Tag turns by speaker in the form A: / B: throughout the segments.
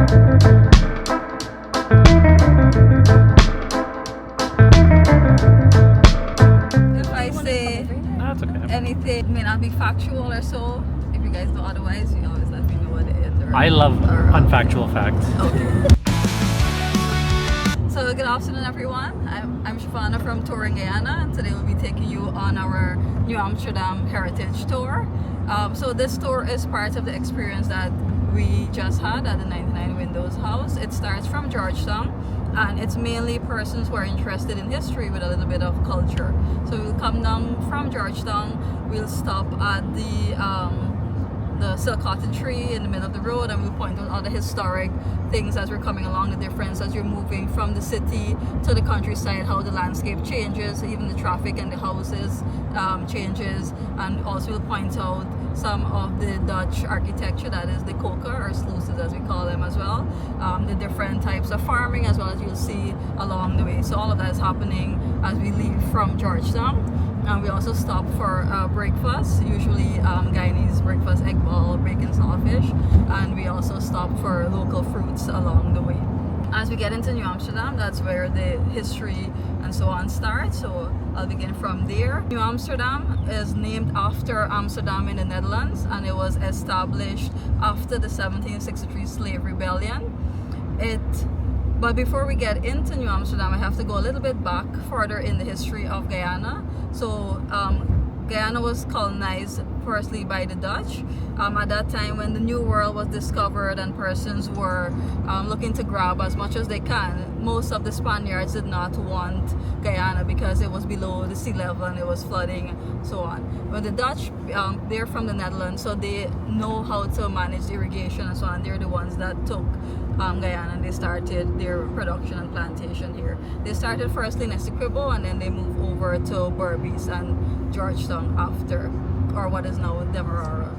A: If I say
B: That's okay.
A: anything may not be factual or so, if you guys know otherwise, you always let me know what it is.
B: I love unfactual facts.
A: Okay. So good afternoon, everyone. I'm Shivana from Touring Guyana, and today we'll be taking you on our New Amsterdam Heritage Tour. So this tour is part of the experience that we just had at the 99 Windows House. It starts from Georgetown, and it's mainly persons who are interested in history with a little bit of culture. So we'll come down from Georgetown, we'll stop at the silk cotton tree in the middle of the road, and we'll point out all the historic things as we're coming along, the difference as you're moving from the city to the countryside, how the landscape changes, even the traffic and the houses changes. And also we'll point out some of the Dutch architecture, that is the koken or sluices as we call them as well, the different types of farming as well as you'll see along the way. So all of that is happening as we leave from Georgetown. And we also stop for breakfast, usually Guyanese breakfast, egg ball, bacon, saltfish, and we also stop for local fruits along the way. As we get into New Amsterdam, that's where the history and so on starts, so I'll begin from there. New Amsterdam is named after Amsterdam in the Netherlands, and it was established after the 1763 slave rebellion. But before we get into New Amsterdam, I have to go a little bit back further in the history of Guyana. So Guyana was colonized firstly by the Dutch. At that time when the New World was discovered and persons were looking to grab as much as they can, most of the Spaniards did not want Guyana because it was below the sea level and it was flooding and so on. But the Dutch, they're from the Netherlands, so they know how to manage irrigation and so on. They're the ones that took Guyana, and they started their production and plantation here. They started firstly in Essequibo, and then they moved over to Berbice and Georgetown after, or what is now Demerara.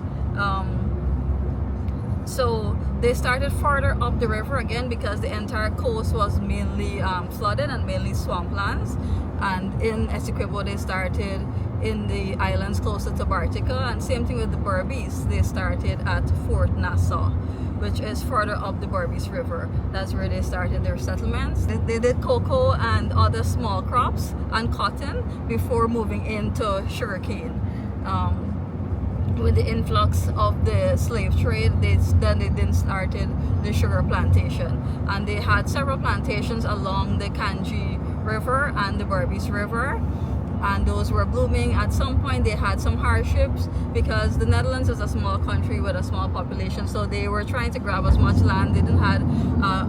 A: So they started further up the river again because the entire coast was mainly flooded and mainly swamplands. And in Essequibo they started in the islands closer to Bartica, and same thing with the Berbice. They started at Fort Nassau, which is further up the Berbice River. That's where they started their settlements. They did cocoa and other small crops and cotton before moving into sugarcane. With the influx of the slave trade, they then started the sugar plantation. And they had several plantations along the Kanji River and the Berbice River, and those were blooming. At some point they had some hardships because the Netherlands is a small country with a small population, so they were trying to grab as much land. They didn't have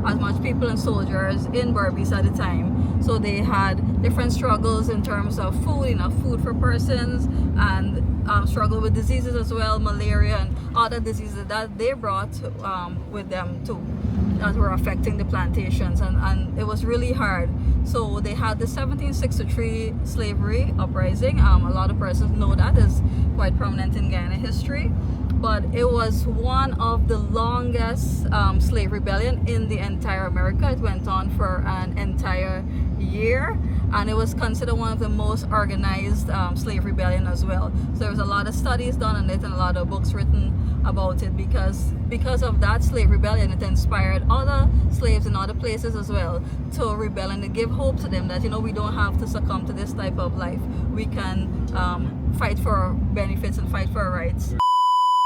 A: as much people and soldiers in Berbice at the time, so they had different struggles in terms of food, enough food for persons, and struggle with diseases as well, malaria and other diseases that they brought with them too, that were affecting the plantations, and it was really hard. So they had the 1763 slavery uprising. A lot of persons know that is quite prominent in Guyana history, but it was one of the longest slave rebellion in the entire America. It went on for an entire year, and it was considered one of the most organized slave rebellion as well. So there was a lot of studies done on it and a lot of books written about it because of that slave rebellion. It inspired other slaves in other places as well to rebel and to give hope to them that, you know, we don't have to succumb to this type of life. We can fight for our benefits and fight for our rights.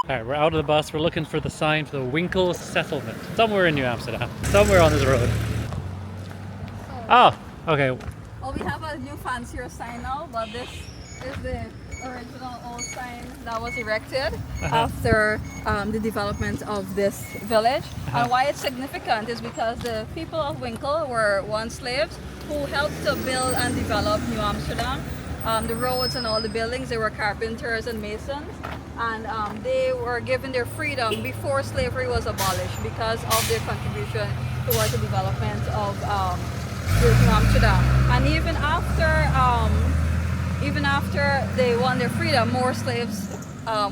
B: Alright, we're out of the bus. We're looking for the sign for the Winkel settlement. Somewhere in New Amsterdam. Somewhere on this road. Oh, okay.
A: Well, we have a new fancier sign now, but this is the original old sign that was erected after the development of this village. And why it's significant is because the people of Winkel were once slaves who helped to build and develop New Amsterdam. The roads and all the buildings, they were carpenters and masons, and they were given their freedom before slavery was abolished because of their contribution towards the development of New Amsterdam. And even after they won their freedom, more slaves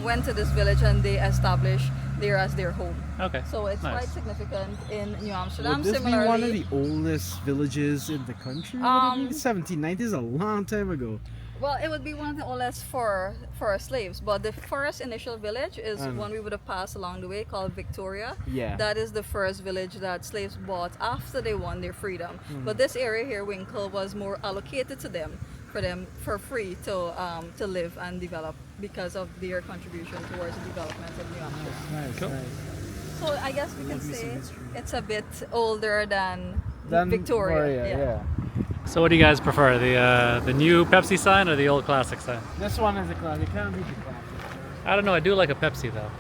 A: went to this village and they established there as their home.
B: Okay.
A: So it's
B: nice.
A: quite significant in New Amsterdam.
C: Would this
A: Similarly,
C: be one of the oldest villages in the country? 1790 is a long time ago.
A: Well, it would be one of the oldest for slaves, but the first initial village is one we would have passed along the way called Victoria.
C: Yeah.
A: That is the first village that slaves bought after they won their freedom. But this area here, Winkle, was more allocated to them for free to live and develop because of their contribution towards the development of New Amsterdam.
C: Nice,
B: Cool.
C: nice.
A: So I guess we can
C: Maybe some
A: say
C: history.
A: it's a bit older than
C: Then
A: Victoria.
C: yeah.
B: So what do you guys prefer, the new Pepsi sign or the old classic sign?
C: This one is a classic. It can't be the classic.
B: I don't know, I do like a Pepsi though.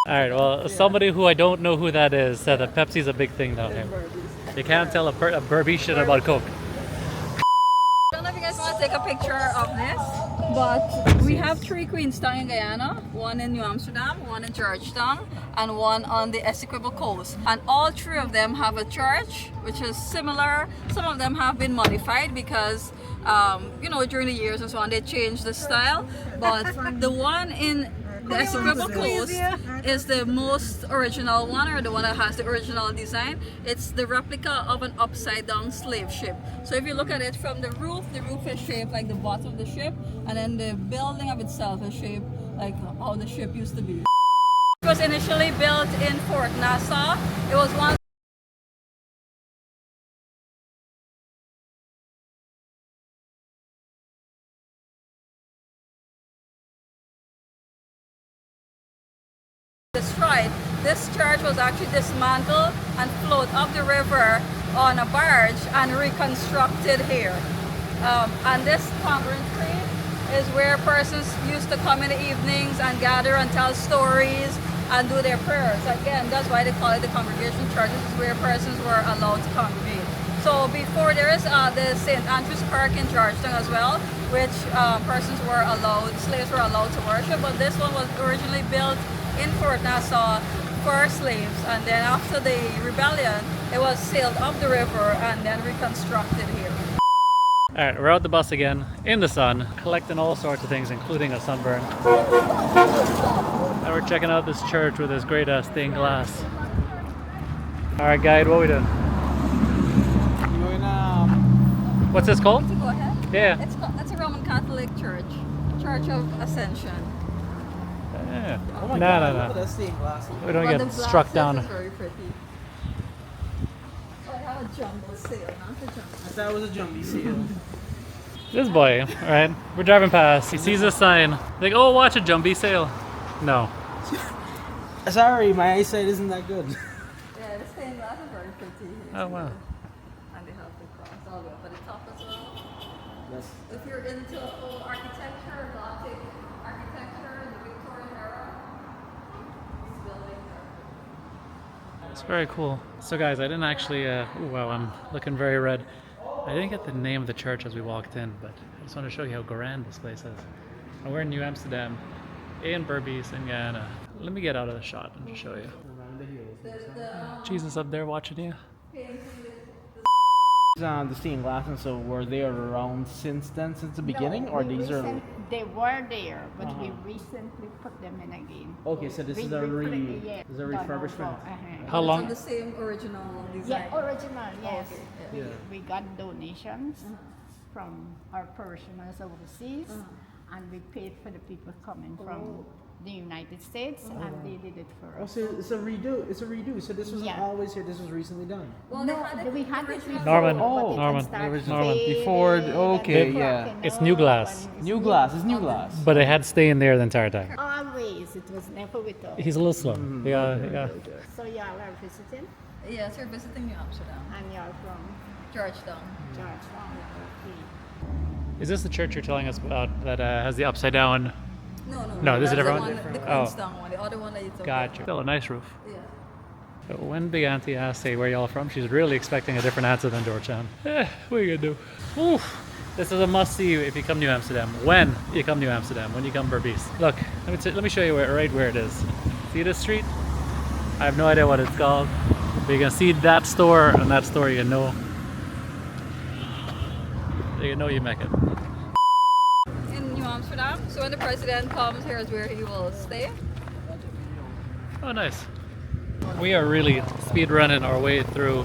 B: Alright, well, somebody who I don't know who that is said that Pepsi's a big thing down here. You can't tell a Berbice about Coke.
A: I don't know if you guys want to take a picture of this, but we have 3 Queenstown in Guyana, 1 in New Amsterdam, 1 in Georgetown, and 1 on the Essequibo coast. And all 3 of them have a church, which is similar. Some of them have been modified because, during the years and so on, they changed the style. But the one in the Essequibo coast is the most original one, or the one that has the original design. It's the replica of an upside down slave ship. So if you look at it from the roof is shaped like the bottom of the ship, and then the building of itself is shaped like how the ship used to be. It was initially built in Fort Nassau. It was one destroyed. This church was actually dismantled and floated up the river on a barge and reconstructed here. And this conference tree is where persons used to come in the evenings and gather and tell stories and do their prayers. Again, that's why they call it the congregation church. This is where persons were allowed to congregate. So before there is the St. Andrew's Kirk in Georgetown as well, which slaves were allowed to worship, but this one was originally built in Fort Nassau for slaves, and then after the rebellion it was sailed up the river and then reconstructed here.
B: Alright, we're out the bus again, in the sun, collecting all sorts of things, including a sunburn. And we're checking out this church with this great stained glass. Alright guide, what are we doing? What's this called?
A: To go ahead?
B: Yeah.
A: It's a Roman Catholic church, Church of Ascension.
B: Yeah.
C: Oh my
B: No.
C: god, that's stained glass.
B: We don't
A: But
B: get
A: the
B: struck
A: glass
B: down.
A: is very pretty. Oh, I have a jumbo sail, not a jumbo.
C: I thought it was a jumpy seal.
B: This boy, right? We're driving past. He sees a sign. Like, oh, watch a jumbie sail. No.
C: Sorry, my eyesight isn't that good.
A: Yeah, the stained glass is very pretty.
B: Oh, wow.
A: And they have the cross all the way up at the top as well.
C: Yes.
A: If you're into old architecture, Gothic architecture, the Victorian era, these buildings are.
B: It's very cool. So guys, I didn't actually, wow, I'm looking very red. I didn't get the name of the church as we walked in, but I just want to show you how grand this place is. And we're in New Amsterdam, in Berbice, in Guyana. Let me get out of the shot and just show you. Jesus up there watching you.
C: The stained glass, and so were they around since then, since the beginning, or these are?
D: They were there, but we recently put them in again.
C: Okay, so this is a
D: yeah,
C: this is a refurbishment.
B: How
A: It's
B: long?
A: on the same original design.
D: Yeah, original, yes.
C: Yeah.
D: We got donations from our parishioners overseas, and we paid for the people coming from the United States, and they did it for
C: Oh,
D: us.
C: so it's a redo. It's a redo. So this wasn't
D: Yeah.
C: always here. This was recently done.
A: Well,
D: No,
A: they had it
D: we had it before,
B: Norman.
D: but it
B: Norman.
D: started
B: Norman.
D: fading
C: Before-
D: and
C: okay, yeah.
D: cracking
B: It's new
D: up,
B: glass.
D: and
C: New glass. It's new glass.
B: But it had staying there the entire time.
D: Always, it was never with us.
B: He's a little slow. Yeah.
D: So y'all are visiting,
A: Yes, you're visiting New Amsterdam,
D: and y'all from
A: Georgetown.
D: Georgetown. Okay.
B: Is this the church you're telling us about that has the upside down?
A: No,
B: this is a
A: that's
B: different
A: the
B: one?
A: one. The
B: Oh.
A: Queenstown one, the other one that you took.
B: Gotcha. Still a nice roof.
A: Yeah.
B: But when the auntie asked, hey, where y'all from? She's really expecting a different answer than Georgetown. What are you gonna do? Oof. This is a must-see if you come to Amsterdam. When you come to Amsterdam, when you come Berbice. Look, let me show you right where it is. See this street? I have no idea what it's called. But you can see that store and that store, you know. You know you make it.
A: In New Amsterdam. So when the president comes, here is where he will stay.
B: Oh, nice. We are really speed running our way through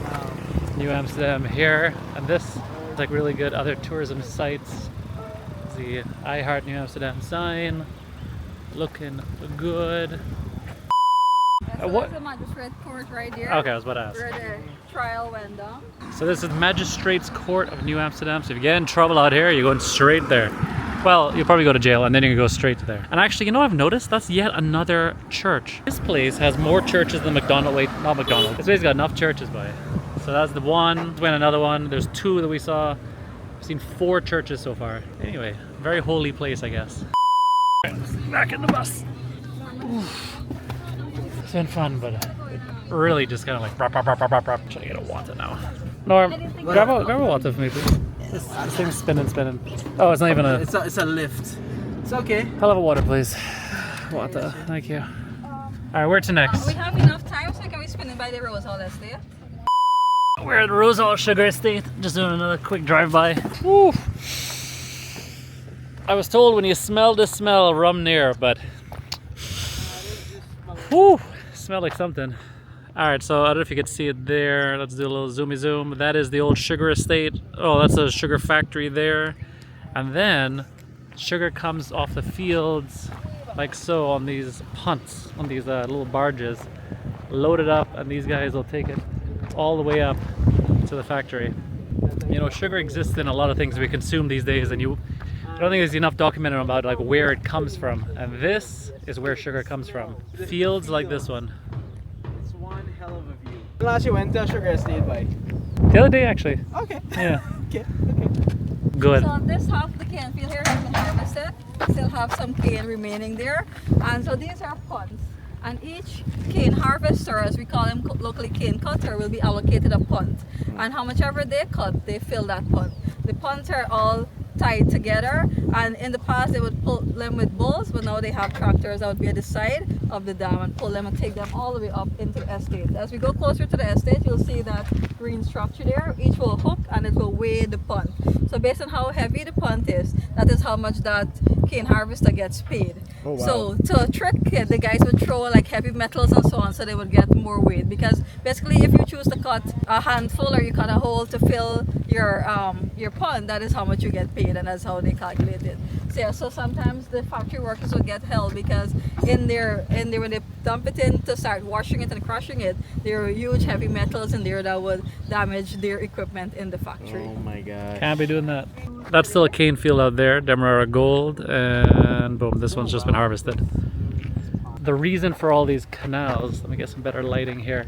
B: New Amsterdam here, and this It's like really good other tourism sites. The I Heart New Amsterdam sign. Looking good.
A: Yeah, so
B: What?
A: that's the magistrate court right there.
B: Okay, I was about to ask.
A: Where the trial went down.
B: So this is the Magistrates Court of New Amsterdam. So if you get in trouble out here, you're going straight there. Well, you'll probably go to jail and then you can go straight to there. And actually, you know what I've noticed? That's yet another church. This place has more churches than McDonald's. Wait, not McDonald's. This place got enough churches by it. So that's the one. Went another one. There's 2 that we saw. I've seen 4 churches so far. Anyway, very holy place, I guess. Back in the bus. Oof. It's been fun, but it really just kind of like trying to get a water now. Norm, grab a water for me, please. This thing's spinning. Oh, it's not even a...
C: It's a lift. It's okay.
B: I'll have a water, please. Water, thank you. Alright, where to next?
A: We have enough time, so can we spin it by the Rose Hall Estate?
B: We're at Rose Hall Sugar Estate. Just doing another quick drive-by. Woo! I was told when you smell the smell, rum near, but... Woo! Smelled like something. Alright, so I don't know if you can see it there. Let's do a little zoomy zoom. That is the old sugar estate. Oh, that's a sugar factory there. And then sugar comes off the fields like so on these punts, on these little barges, loaded up, and these guys will take it all the way up to the factory. You know, sugar exists in a lot of things we consume these days, and I don't think there's enough documented about like where it comes from. And this is where sugar comes from. Fields like this one.
C: It's one hell of a view. Last you went to Sugar Estate by?
B: The other day, actually.
C: Okay.
B: Yeah.
C: Okay.
B: Good.
A: So this half of the cane field here has been harvested. Still have some cane remaining there. And so these are punts. And each cane harvester, as we call them locally cane cutter, will be allocated a punt. And how much ever they cut, they fill that punt. The punts are all tied together, and in the past they would pull them with bulls, but now they have tractors that would be at the side of the dam and pull them and take them all the way up into the estate. As we go closer to the estate, you'll see that green structure there. Each will hook and it will weigh the punt. So based on how heavy the punt is, that is how much that cane harvester gets paid.
C: Oh, wow.
A: So to trick it, the guys would throw like heavy metals and so on, so they would get more weight. Because basically, if you choose to cut a handful or you cut a hole to fill your punt, that is how much you get paid, and that's how they calculate it. So yeah, so sometimes the factory workers would get held because in there when they dump it in to start washing it and crushing it, there are huge heavy metals in there that would damage their equipment in the factory.
C: Oh my god.
B: Can't be doing that. That's still a cane field out there, Demerara Gold, and boom, this one's just been harvested. The reason for all these canals, let me get some better lighting here,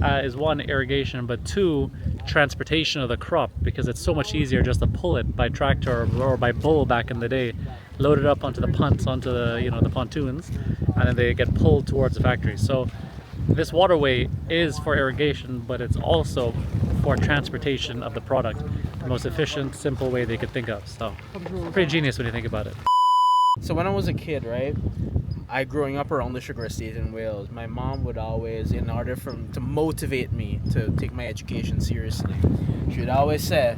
B: is 1, irrigation, but 2, transportation of the crop, because it's so much easier just to pull it by tractor or by bull back in the day, load it up onto the punts, onto the the pontoons, and then they get pulled towards the factory. So this waterway is for irrigation, but it's also for transportation of the product. The most efficient, simple way they could think of. So pretty genius when you think about it.
C: So when I was a kid, right, I growing up around the sugar estate in Wales, my mom would always, in order to motivate me to take my education seriously, she would always say,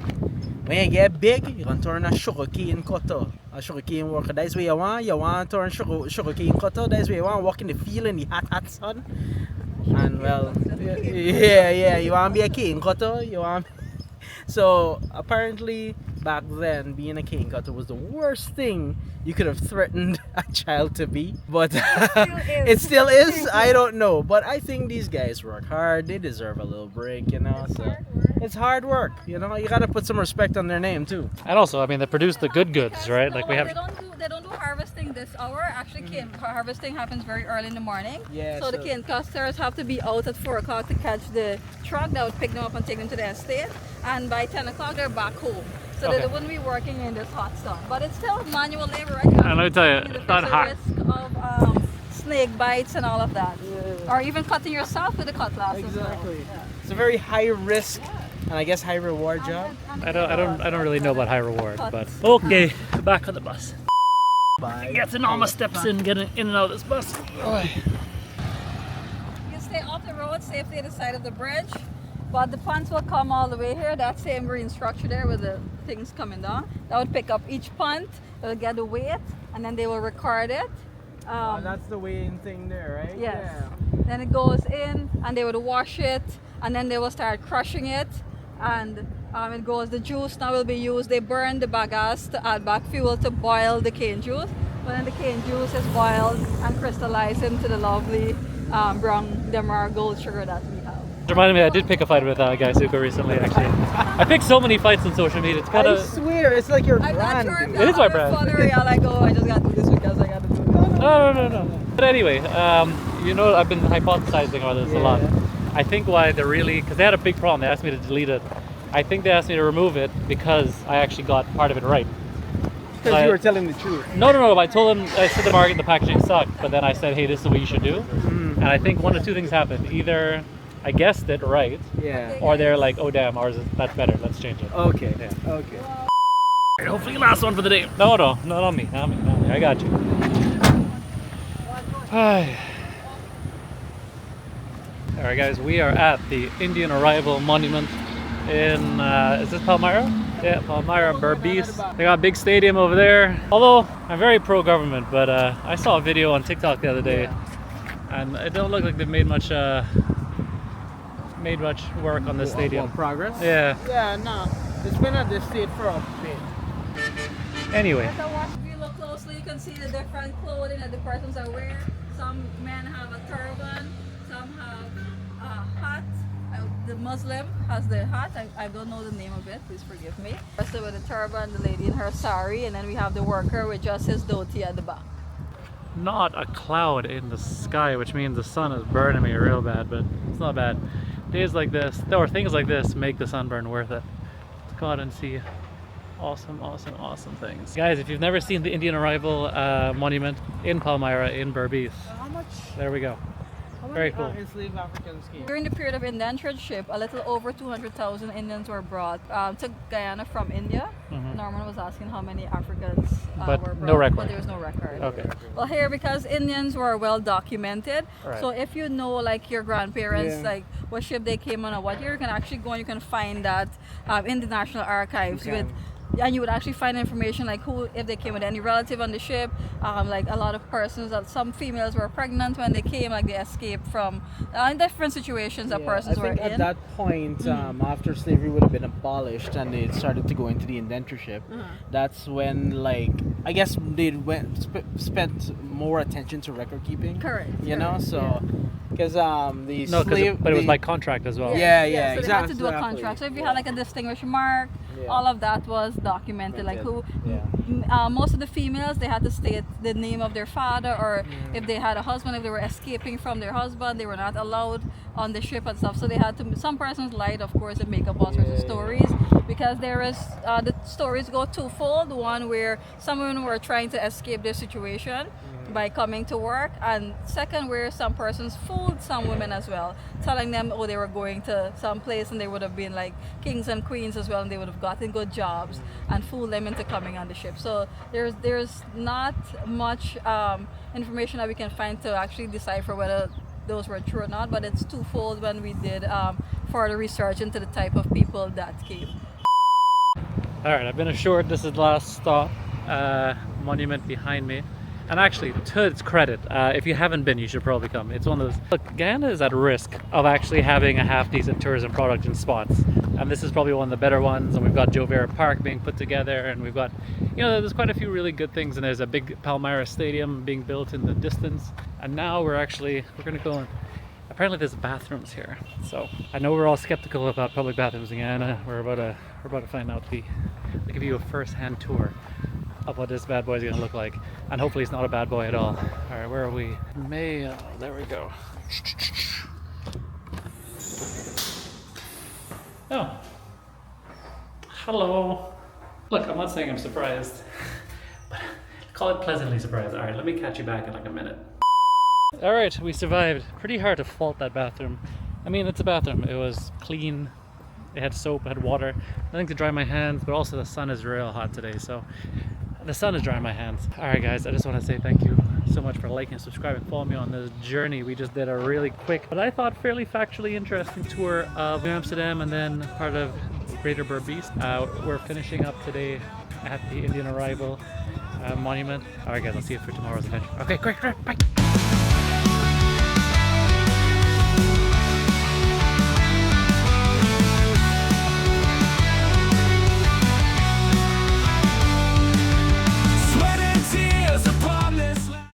C: when you get big, you're going to turn a sugar cane cutter, a sugar cane worker. That's where you want to turn sugar cane cutter, that's where you want to walk in the field in the hot sun. And well, yeah, you want to be a cane cutter, you want. So apparently back then, being a cane cutter was the worst thing you could have threatened a child to be, but it still is. I don't know, but I think these guys work hard. They deserve a little break, So it's hard work, You gotta put some respect on their name too.
B: And also, I mean, they produce the good goods, right? Like we have.
A: They don't do harvesting this hour. Actually, cane harvesting happens very early in the morning.
C: Yeah,
A: So the cane cutters have to be out at 4 o'clock to catch the truck that would pick them up and take them to the estate. And by 10 o'clock, they're back home. So
B: Okay.
A: they wouldn't be working in this hot sun. But it's still manual labor, right?
B: And let me tell you,
A: There's
B: it's not
A: a
B: hot.
A: risk of snake bites and all of that. Or even cutting yourself with a cutlass as well.
C: Exactly.
A: Yeah.
C: It's a very high risk and I guess high reward job.
B: I don't really know about high reward, but okay, back on the bus.
C: Bye.
B: Getting all my steps in, getting in and out of this bus.
A: You can stay off the road safely at the side of the bridge, but the punts will come all the way here. That same green structure there with the things coming down, that would pick up each punt, they'll get the weight, and then they will record it.
C: That's the weighing thing there, right?
A: Yes.
C: Yeah.
A: Then it goes in and they would wash it, and then they will start crushing it, and It goes, the juice now will be used. They burn the bagasse to add back fuel to boil the cane juice. But then the cane juice is boiled and crystallized into the lovely brown demer gold sugar that we have.
B: It reminded me, I did pick a fight with Guy Suka recently, actually. I picked so many fights on social media. It's kind
C: I
B: of.
C: swear, it's like your
A: I'm not
C: brand.
A: sure if
C: dude.
B: It is my brand.
A: Funny, I'm like, oh, I just got to do this because I got to do it.
B: No. But anyway, you know, I've been hypothesizing about this a lot. I think why they're really, because they had a big problem. They asked me to delete it. I think they asked me to remove it because I actually got part of it right.
C: Because you were telling the truth.
B: No. I told them, I said the market, the packaging sucked, but then I said, hey, this is what you should do. And I think one of two things happened. Either I guessed it right,
C: Yeah.
B: or they're like, oh damn, ours is that's better. Let's change it.
C: Okay.
B: Yeah.
C: Okay.
B: Hopefully, last one for the day. No, not on me. Not me. I got you. All right, guys, we are at the Indian Arrival Monument in, is this Palmyra? Yeah, Palmyra, Berbice. They got a big stadium over there. Although, I'm very pro-government, but I saw a video on TikTok the other day, and it don't look like they've made much work on this stadium.
C: Progress?
B: Yeah.
C: Yeah, no. It's been at this state for a bit.
B: Anyway.
A: If you look closely, you can see the different clothing that the persons are wearing. Some men have a turban, some have a hat. The Muslim has the hat. I don't know the name of it, please forgive me. So with the turban, the lady in her sari, and then we have the worker with just his dhoti at the back.
B: Not a cloud in the sky, which means the sun is burning me real bad, but it's not bad. Days like this, or things like this, make the sunburn worth it. Let's go out and see awesome things. Guys, if you've never seen the Indian Arrival Monument in Palmyra, in Berbice,
C: How much?
B: there we go. Very cool.
C: Enslaved Africans came?
A: During the period of indentureship, a little over 200,000 Indians were brought to Guyana from India. Norman was asking how many Africans
B: But
A: were brought,
B: no record.
A: but there was no record.
B: Okay.
A: Well, here, because Indians were well documented,
B: Right.
A: so if you know, like, your grandparents,
C: Yeah.
A: like what ship they came on or what year, you can actually go and you can find that in the National Archives
C: Okay.
A: and you would actually find information like who, if they came with any relative on the ship, like a lot of persons, that some females were pregnant when they came, like they escaped from in different situations that persons
C: I
A: were
C: think
A: in.
C: at that point, after slavery would have been abolished and they started to go into the indentureship, that's when, like, I guess they spent more attention to record keeping.
A: Correct.
C: You know, so because the
B: No,
C: slave,
B: but it was
C: the-
B: by contract as well.
C: Yeah,
A: So they had to
C: exactly.
A: do a contract. So if you had like a distinguished mark,
C: Yeah.
A: all of that was documented. Like who,
C: Yeah.
A: most of the females, they had to state the name of their father, or if they had a husband, if they were escaping from their husband, they were not allowed on the ship and stuff. So they had to. Some persons lied, of course, and make up all sorts of stories, because there is the stories go twofold. One where some women were trying to escape their situation by coming to work, and second where some persons fooled some women as well, telling them, oh, they were going to some place and they would have been like kings and queens as well, and they would have gotten good jobs, and fool them into coming on the ship. So there's not much information that we can find to actually decipher whether those were true or not, but it's twofold when we did further research into the type of people that came.
B: All right, I've been assured this is the last stop. Monument behind me. And actually, to its credit, if you haven't been, you should probably come. It's one of those. Look, Guyana is at risk of actually having a half-decent tourism product in spots, and this is probably one of the better ones. And we've got Joe Vera Park being put together, and we've got, there's quite a few really good things. And there's a big Palmyra Stadium being built in the distance. And now we're gonna go and. Apparently, there's bathrooms here. So I know we're all skeptical about public bathrooms in Guyana. We're about to find out. I'll give you a first-hand tour of what this bad boy is going to look like, and hopefully it's not a bad boy at all. All right, where are we? Mayo, there we go. Oh, hello. Look, I'm not saying I'm surprised, but call it pleasantly surprised. All right, let me catch you back in like a minute. All right, we survived. Pretty hard to fault that bathroom. I mean, it's a bathroom. It was clean. It had soap, it had water, nothing to dry my hands, but also the sun is real hot today, so the sun is drying my hands. All right, guys, I just want to say thank you so much for liking, subscribing, following me on this journey. We just did a really quick, but I thought fairly factually interesting tour of New Amsterdam and then part of Greater Berbice. We're finishing up today at the Indian Arrival Monument. All right, guys, I'll see you for tomorrow's adventure. Okay, great, bye.